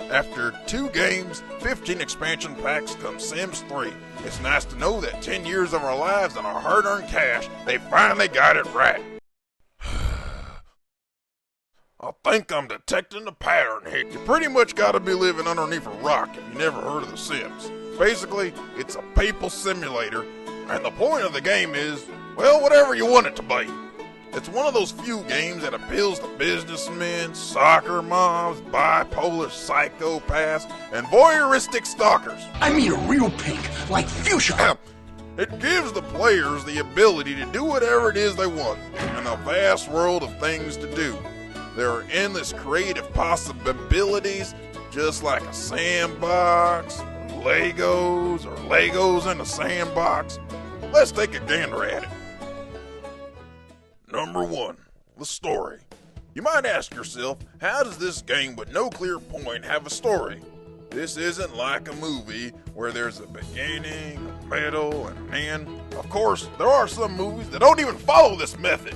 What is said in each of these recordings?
After 2 games, 15 expansion packs comes Sims 3. It's nice to know that 10 years of our lives and our hard-earned cash, they finally got it right. I think I'm detecting a pattern here. You pretty much gotta be living underneath a rock if you never heard of The Sims. Basically, it's a people simulator, and the point of the game is, well, whatever you want it to be. It's one of those few games that appeals to businessmen, soccer moms, bipolar psychopaths, and voyeuristic stalkers. I mean a real pink, like fuchsia. It gives the players the ability to do whatever it is they want in a vast world of things to do. There are endless creative possibilities, just like a sandbox, Legos in a sandbox. Let's take a gander at it. Number 1, the story. You might ask yourself, how does this game with no clear point have a story? This isn't like a movie where there's a beginning, a middle, and an end. Of course, there are some movies that don't even follow this method.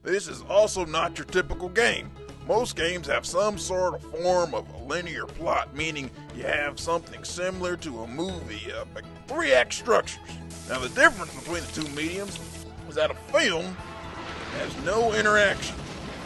This is also not your typical game. Most games have some sort of form of a linear plot, meaning you have something similar to a movie, 3-act structures. Now the difference between the two mediums is that a film has no interaction.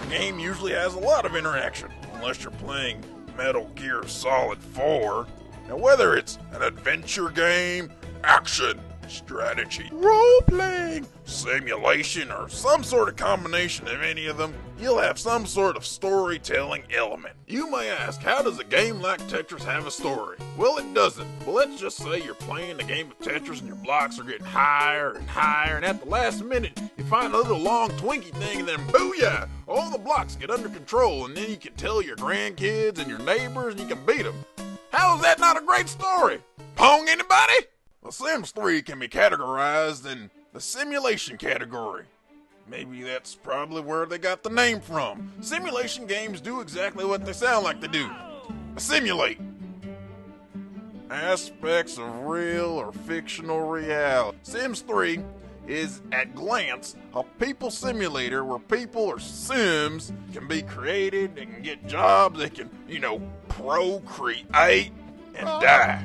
A game usually has a lot of interaction, unless you're playing Metal Gear Solid 4. Now whether it's an adventure game, action, strategy, role-playing, simulation, or some sort of combination of any of them, you'll have some sort of storytelling element. You may ask, how does a game like Tetris have a story? Well, it doesn't. But let's just say you're playing a game of Tetris and your blocks are getting higher and higher, and at the last minute, you find a little long Twinkie thing, and then booyah! All the blocks get under control, and then you can tell your grandkids and your neighbors, and you can beat them. How is that not a great story? Pong anybody? The Sims 3 can be categorized in the simulation category. Maybe that's probably where they got the name from. Simulation games do exactly what they sound like they do. Simulate aspects of real or fictional reality. Sims 3 is, at glance, a people simulator where people or Sims can be created, they can get jobs, they can, procreate and die.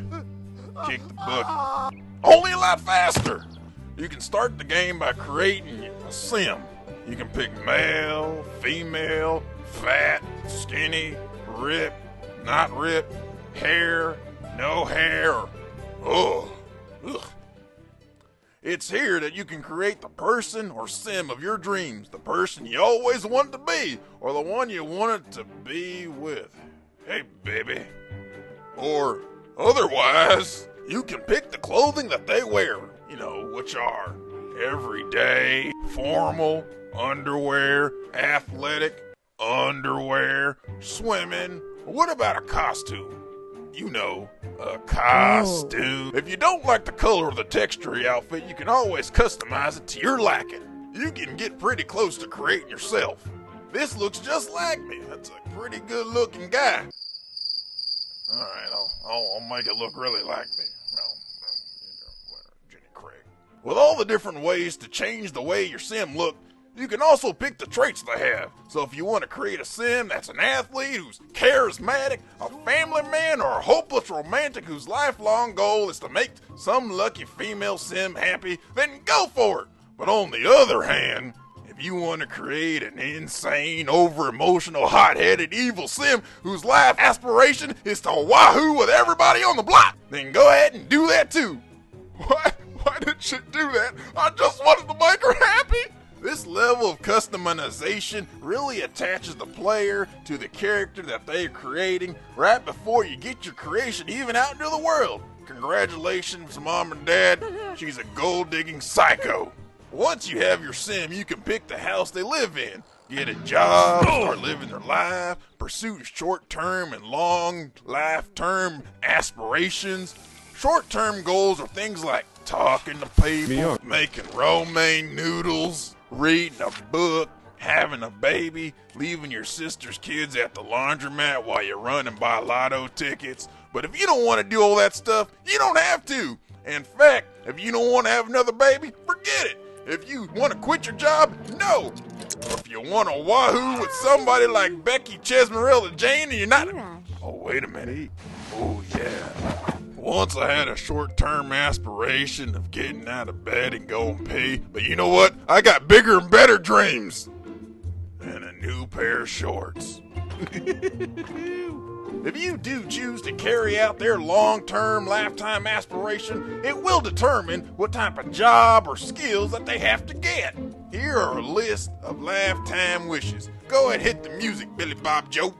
Kick the bucket. Only a lot faster. You can start the game by creating a sim. You can pick male, female, fat, skinny, ripped, not ripped, hair, no hair, or ugh. It's here that you can create the person or sim of your dreams, the person you always wanted to be, or the one you wanted to be with. Hey, baby. Or otherwise, you can pick the clothing that they wear, which are everyday, formal, underwear, athletic, underwear, swimming. What about a costume? A costume. If you don't like the color or the texture of your outfit, you can always customize it to your liking. You can get pretty close to creating yourself. This looks just like me. That's a pretty good looking guy. Alright, I'll make it look really like me. Jenny Craig. With all the different ways to change the way your sim look, you can also pick the traits they have. So if you want to create a sim that's an athlete, who's charismatic, a family man, or a hopeless romantic whose lifelong goal is to make some lucky female sim happy, then go for it. But on the other hand, if you want to create an insane, over-emotional, hot-headed, evil sim whose life aspiration is to wahoo with everybody on the block, then go ahead and do that too. Why did she do that? I just wanted to make her happy. This level of customization really attaches the player to the character that they're creating right before you get your creation even out into the world. Congratulations, Mom and Dad. She's a gold-digging psycho. Once you have your sim, you can pick the house they live in, get a job, start living their life, pursue short-term and long-life-term aspirations. Short-term goals are things like talking to people, making romaine noodles, reading a book, having a baby, leaving your sister's kids at the laundromat while you run and buy lotto tickets. But if you don't want to do all that stuff, you don't have to. In fact, if you don't want to have another baby, forget it. If you want to quit your job, no. If you want a wahoo with somebody like Becky Chesmerella Jane and you're not... Oh, wait a minute. Oh, yeah. Once I had a short-term aspiration of getting out of bed and going pee, but you know what? I got bigger and better dreams. And a new pair of shorts. If you do choose to carry out their long-term lifetime aspiration, it will determine what type of job or skills that they have to get. Here are a list of lifetime wishes. Go ahead, hit the music, Billy Bob Joe.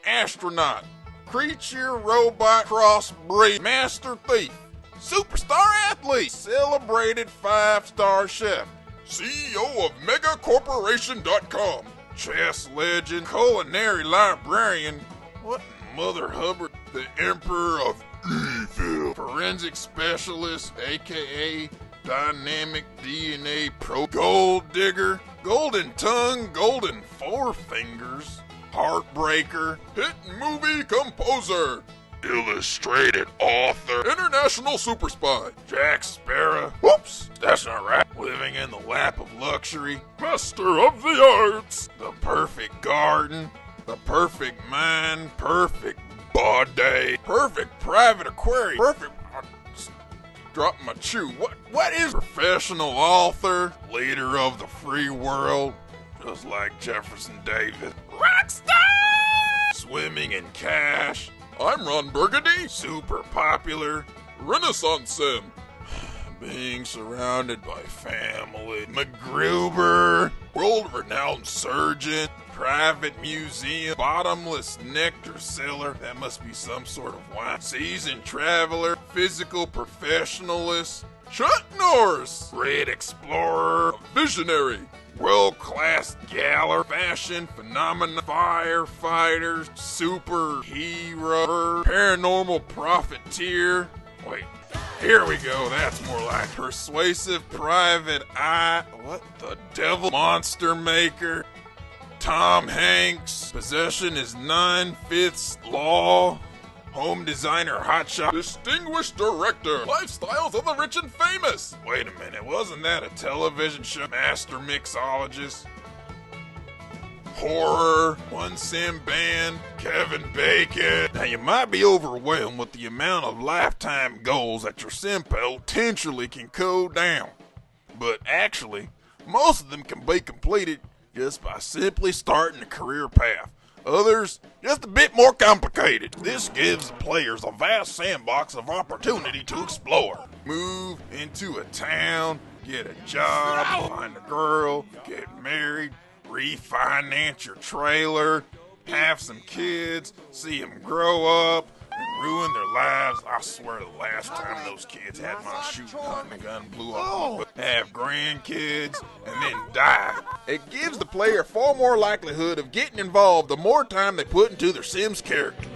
Astronaut, creature, robot, crossbreed, master thief, superstar athlete, celebrated 5-star chef, CEO of megacorporation.com, chess legend, culinary librarian, what Mother Hubbard, the Emperor of Evil, forensic specialist, aka dynamic DNA pro, gold digger, golden tongue, golden forefingers, heartbreaker, hit movie composer, illustrated author, international super spy, Jack Sparrow, whoops, that's not right, living in the lap of luxury, master of the arts, the perfect garden, the perfect mind, perfect body, perfect private aquarium, perfect... Drop my chew. What is professional author, leader of the free world, just like Jefferson Davis, rockstar, swimming in cash. I'm Ron Burgundy, super popular, Renaissance sim, being surrounded by family, MacGruber, world-renowned surgeon, private museum, bottomless nectar seller, that must be some sort of wine, seasoned traveler, physical professionalist, Chuck Norris, great explorer, visionary, world-class galler, fashion phenomenon, firefighter, superhero, paranormal profiteer. Wait, here we go, that's more like persuasive private eye, what the devil, monster maker, Tom Hanks, possession is 9/5 law, home designer hotshot, distinguished director, lifestyles of the rich and famous. Wait a minute, wasn't that a television show? Master mixologist, horror, one sim band, Kevin Bacon. Now you might be overwhelmed with the amount of lifetime goals that your sim potentially can code down, but actually, most of them can be completed just by simply starting a career path. Others, just a bit more complicated. This gives the players a vast sandbox of opportunity to explore. Move into a town, get a job, find a girl, get married, refinance your trailer, have some kids, see them grow up, and ruin their lives. I swear the last time those kids had my shooting hunting gun blew up. Have grandkids, and then die. It gives the player far more likelihood of getting involved the more time they put into their Sims character.